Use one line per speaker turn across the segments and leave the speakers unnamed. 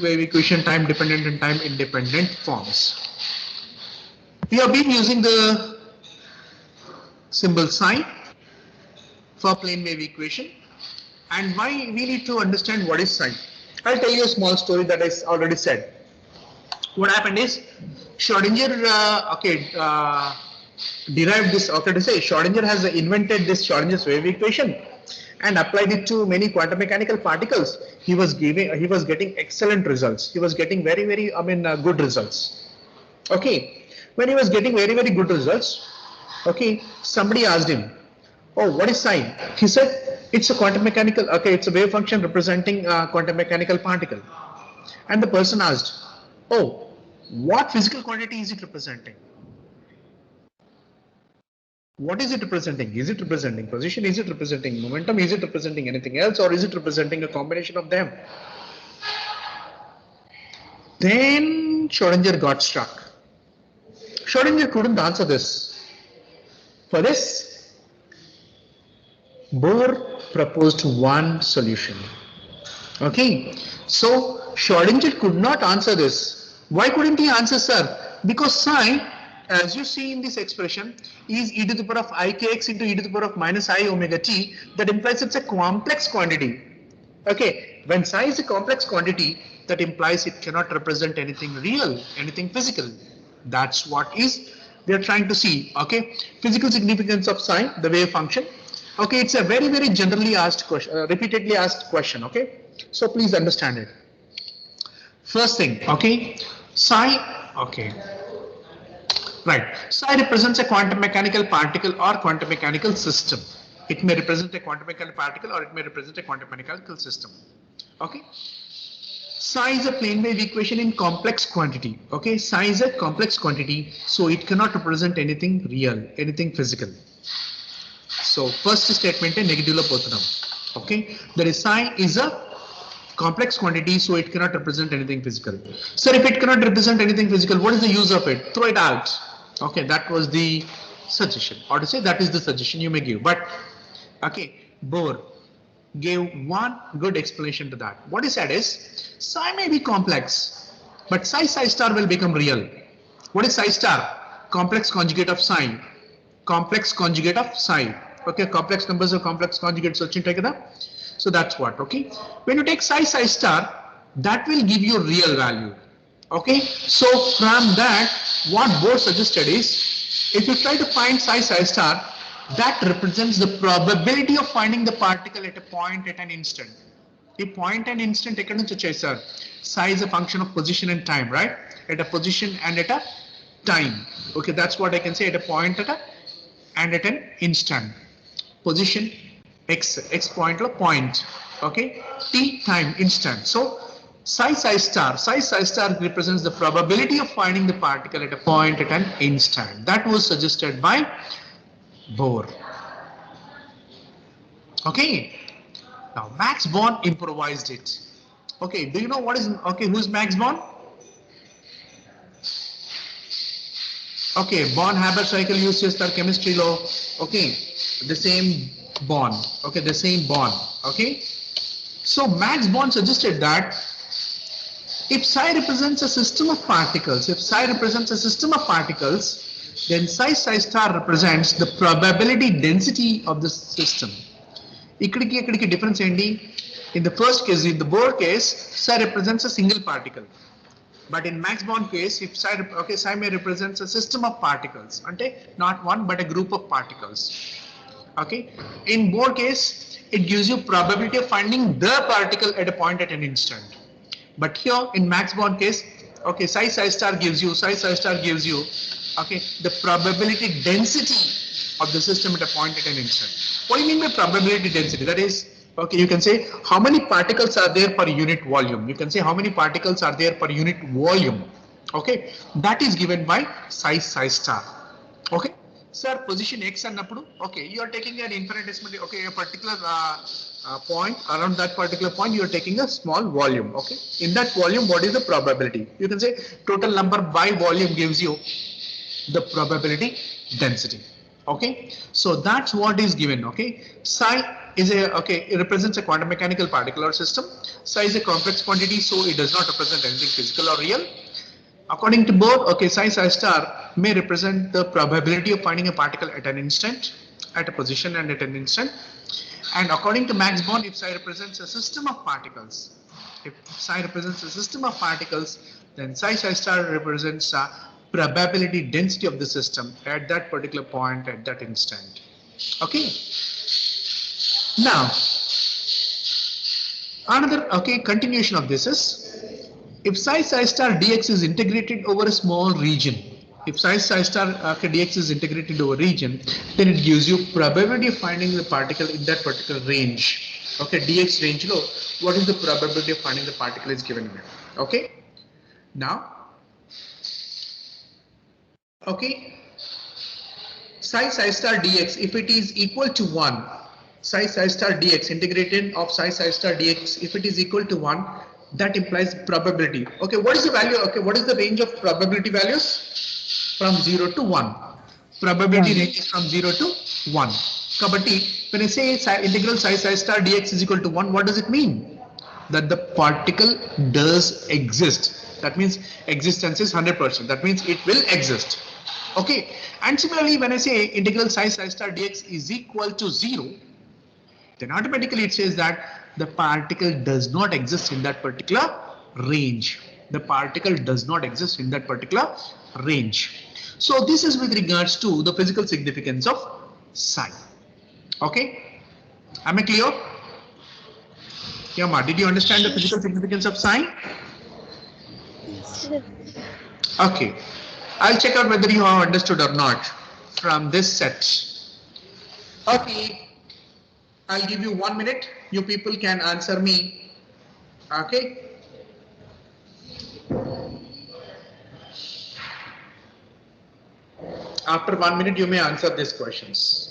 wave equation time dependent and time independent forms. We have been using the symbol psi for plane wave equation, and why we need to understand what is psi. I'll tell you a small story that I already said. What happened is Schrodinger derived this, to say Schrodinger has invented this Schrodinger's wave equation and applied it to many quantum mechanical particles. He was getting excellent results. He was getting very good results. Okay, when he was getting very good results, okay, somebody asked him, oh, what is psi? He said it's a quantum mechanical, it's a wave function representing a quantum mechanical particle. And the person asked, oh, what physical quantity is it representing? What is it representing? Is it representing position? Is it representing momentum? Is it representing anything else, or is it representing a combination of them? Then Schrodinger got struck. Schrodinger couldn't answer this. For this, Bohr proposed one solution. Okay, so Schrodinger could not answer this. Why couldn't he answer, sir? Because psi, as you see in this expression, is e to the power of ikx into e to the power of minus I omega t. That implies it's a complex quantity. Okay, when psi is a complex quantity, that implies it cannot represent anything real, anything physical. That's what is they're trying to see. Okay, physical significance of psi, the wave function. Okay, it's a very generally asked question, repeatedly asked question. Okay, so please understand it. First thing, okay, psi, okay. Right. Psi represents a quantum mechanical particle or quantum mechanical system. It may represent a quantum mechanical particle or it may represent a quantum mechanical system. Okay. Psi is a plane wave equation in complex quantity. Okay. Psi is a complex quantity, so it cannot represent anything real, anything physical. So first statement is negative pothunam. Okay. That is psi is a complex quantity, so it cannot represent anything physical. Sir, if it cannot represent anything physical, what is the use of it? Throw it out. Okay, that was the suggestion, or to say that is the suggestion you may give. But okay, Bohr gave one good explanation to that. What he said is, psi may be complex, but psi star will become real. What is psi star? Complex conjugate of psi. Complex conjugate of psi. Okay, complex numbers or complex conjugates. So that's what. Okay, when you take psi star, that will give you real value. Okay, so from that, what Bohr suggested is, if you try to find psi star, that represents the probability of finding the particle at a point at an instant. A point and instant taken to sir. Psi is a function of position and time, right? At a position and at a time. Okay, that's what I can say, at a point and at an instant. Position x point or point. Okay, t time instant. So psi star represents the probability of finding the particle at a point at an instant. That was suggested by Bohr. Okay, now Max Born improvised it. Okay, do you know what is, okay, who's Max Born? Okay, Born-Haber cycle used as their chemistry law. Okay, the same Born. Okay, the same Born. Okay, so Max Born suggested that if psi represents a system of particles, then psi star represents the probability density of the system. Ikkadiki difference endi? In the first case, in the Bohr case, psi represents a single particle. But in Max Born case, if psi may represents a system of particles, not one but a group of particles. Okay, in Bohr case, it gives you probability of finding the particle at a point at an instant. But here in Max Born case, okay, psi star gives you, okay, the probability density of the system at a point at an instant. What do you mean by probability density? That is, okay, you can say how many particles are there per unit volume. You can say how many particles are there per unit volume. Okay, that is given by psi star. Okay, sir, position x and nappudu. Okay, you are taking an infinitesimal. Okay, a particular point, around that particular point you are taking a small volume. Okay, in that volume, what is the probability? You can say total number by volume gives you the probability density. Okay, so that's what is given. Okay, psi is a, okay, it represents a quantum mechanical particular system. Psi is a complex quantity, so it does not represent anything physical or real. According to both, okay, psi star may represent the probability of finding a particle at an instant, at a position and at an instant. And according to Max Born, if psi represents a system of particles, if psi represents a system of particles, then psi star represents a probability density of the system at that particular point at that instant. Okay. Now, another, okay, continuation of this is, if psi star dx is integrated over a small region, if psi star dx is integrated over a region, then it gives you probability of finding the particle in that particular range. Okay, dx range low, what is the probability of finding the particle is given here. Okay, now, okay, psi star dx, if it is equal to 1, psi star dx integrated of psi star dx, if it is equal to 1, that implies probability. Okay, what is the value? Okay, what is the range of probability values? From 0 to 1. Probability range is from 0 to 1. Kabatti, when I say integral psi star dx is equal to 1, what does it mean? That the particle does exist. That means existence is 100%. That means it will exist. Okay, and similarly, when I say integral psi star dx is equal to 0, then automatically it says that the particle does not exist in that particular range. The particle does not exist in that particular range. So this is with regards to the physical significance of psi. Okay, am I clear? Yama, did you understand the physical significance of psi?
Yes.
Okay, I'll check out whether you have understood or not from this set. Okay, I'll give you 1 minute. You people can answer me. Okay. After 1 minute, you may answer these questions.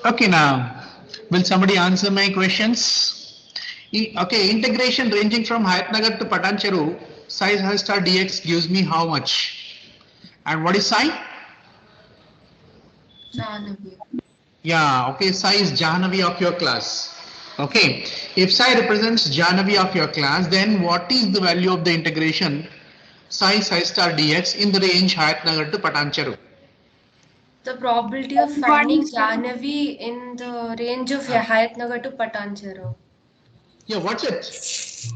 Okay, now, will somebody answer my questions? Okay, integration ranging from Hayatnagar to Patancheru, psi star dx gives me how much? And what is psi?
Jahanavi.
Yeah, okay, psi is Jahanavi of your class. Okay, if psi represents Jahanavi of your class, then what is the value of the integration psi star dx in the range Hayatnagar to Patancheru?
The probability of finding Jahanavi in the range of Hayatnagar to Patancheru.
Yeah, what's it?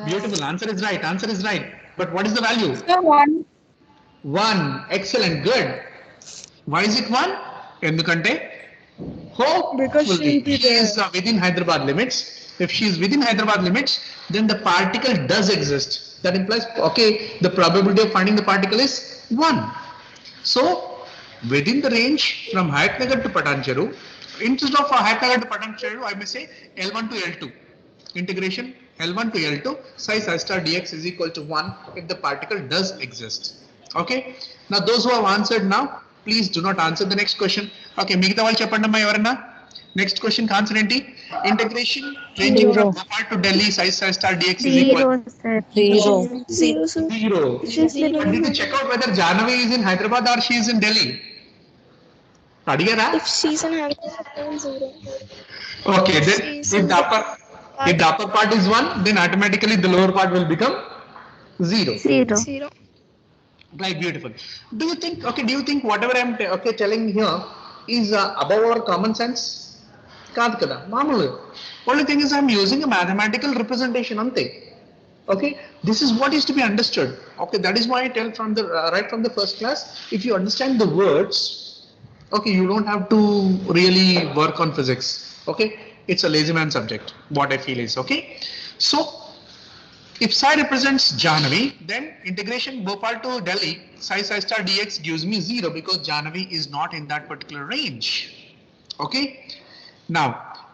Beautiful, answer is right, answer is right. But what is the value?
So one.
1. Excellent, good. Why is it 1? Endukante?
Because
Hopefully,
she'll be
she is
there.
within Hyderabad limits. If she is within Hyderabad limits, then the particle does exist. That implies, okay, the probability of finding the particle is 1. So, within the range from Hayatnagar to Patancheru, instead of Hayatnagar to Patancheru, I may say L1 to L2. Integration L1 to L2, psi star dx is equal to 1 if the particle does exist. Okay. Now, those who have answered now, Please do not answer the next question. Okay, మిగతా వాళ్ళు చెప్పండి అమ్మా ఎవరన్నా. Next question answer ఏంటి? Integration ranging from Bhopal to Delhi size star dx is equal
Zero.
zero. But did you check out whether Jahnavi is in Hyderabad or she is in Delhi? అడిగారా?
If she's in Hyderabad, then zero.
Okay, then
She's
if
in
the upper part is 1, then automatically the lower part will become 0.
Zero.
Right, beautiful. Do you think whatever I'm telling here is above our common sense? కాదు కదా, మామూలుగా. Only thing is I'm using a mathematical representation ante. Okay, this is what is to be understood. Okay, that is why I tell from the right from the first class, if you understand the words, okay, you don't have to really work on physics. Okay, it's a lazy man subject, what I feel is. Okay, so if psi represents Jahnavi, then integration Bhopal to Delhi psi star dx gives me 0 because Jahnavi is not in that particular range. Okay, now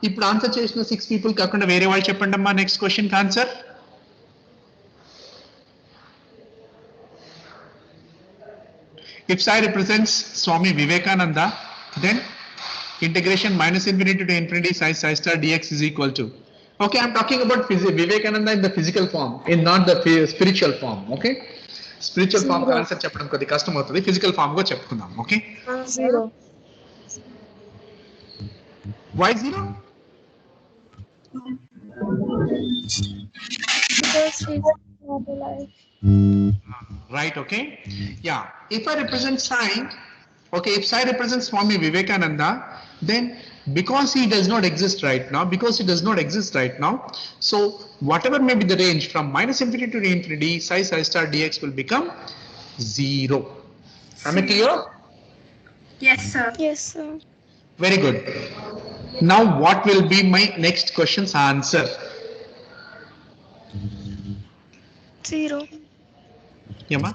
ఇప్పుడు answer చేసిన 6 people కాకుండా వేరే వాళ్ళు చెప్పండి అమ్మా next question కి answer. If psi represents Swami Vivekananda, then integration minus infinity to infinity psi star dx is equal to. Okay, I'm talking about Vivekananda in the physical form, in not the spiritual form. Okay, spiritual form ka answer చెప్పడం కొద్ది కష్టం అవుతుంది, physical form go చెప్పుకుందాం. Okay,
Zero.
why 0?
Because she's mobilized.
Right, okay, yeah. If I represent psi, okay, if psi represents Swami Vivekananda, then because he does not exist right now, so whatever may be the range from minus infinity to infinity, psi star dx will become 0. Am I clear?
Yes, sir.
Yes, sir.
Very good. Now what will be my next question's answer?
0.
Yama?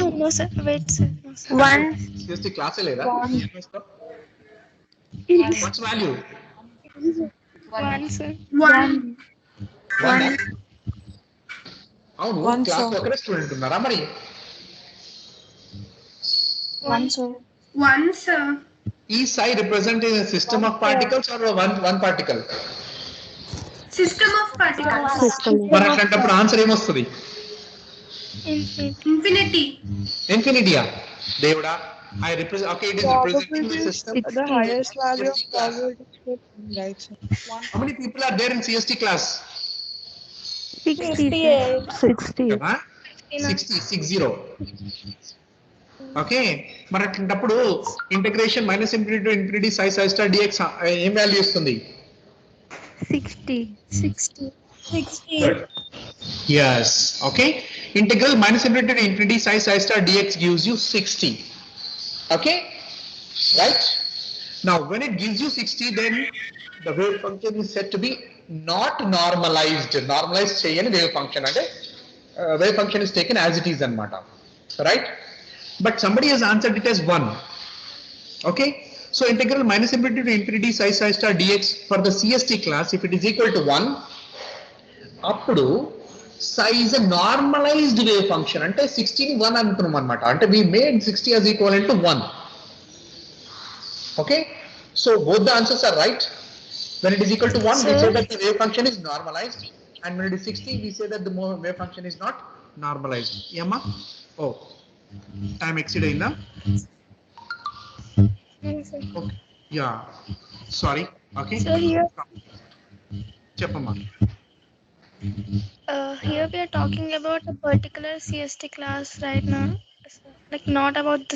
Oh, no, sir. Wait, sir. No, sir.
1.
Just the class leda. What's value?
1, sir.
1.
అవును, class ఒకరే student ఉన్నారా మరి?
1, sir.
1, sir.
Is psi representing a system of particles or one particle?
System of particles.
మరి అట్లాంటప్పుడు answer ఏమొస్తుంది?
Infinity.
ఇన్ఫినిటీయా? దేవుడా, I represent, okay, it is representing the system.
The highest value of probability. Right, sir.
How many people are there in CST class?
68.
Huh? 60. Okay, మరి అట్లాంటప్పుడు integration minus infinity to infinity psi star dx ఏం value ఇస్తుంది?
60.
Yes, okay. Integral minus infinity to infinity psi star dx gives you 60. Okay, right? Now when it gives you 60, then the wave function is said to be not normalized. Normalized cheyani wave function ante wave function is taken as it is anamata, right? But somebody has answered it as 1. Okay, so integral minus infinity to infinity psi star dx for the CST class, if it is equal to 1, అప్పుడు psi is a normalized wave function. అంటే 60 ని 1 అనుకున్నాం అన్నమాట. అంటే we made 60 as equivalent to 1. Okay, so both the answers are right. When it is equal to 1, we say that the wave function is normalized, and when it is 60, we say that the wave function is not normalized. Yama? Oh, time exceeded in the. Okay. Yeah, sorry. Okay.
So here,
Cheppamma.
Here we are talking about a particular CST class right now, like not about the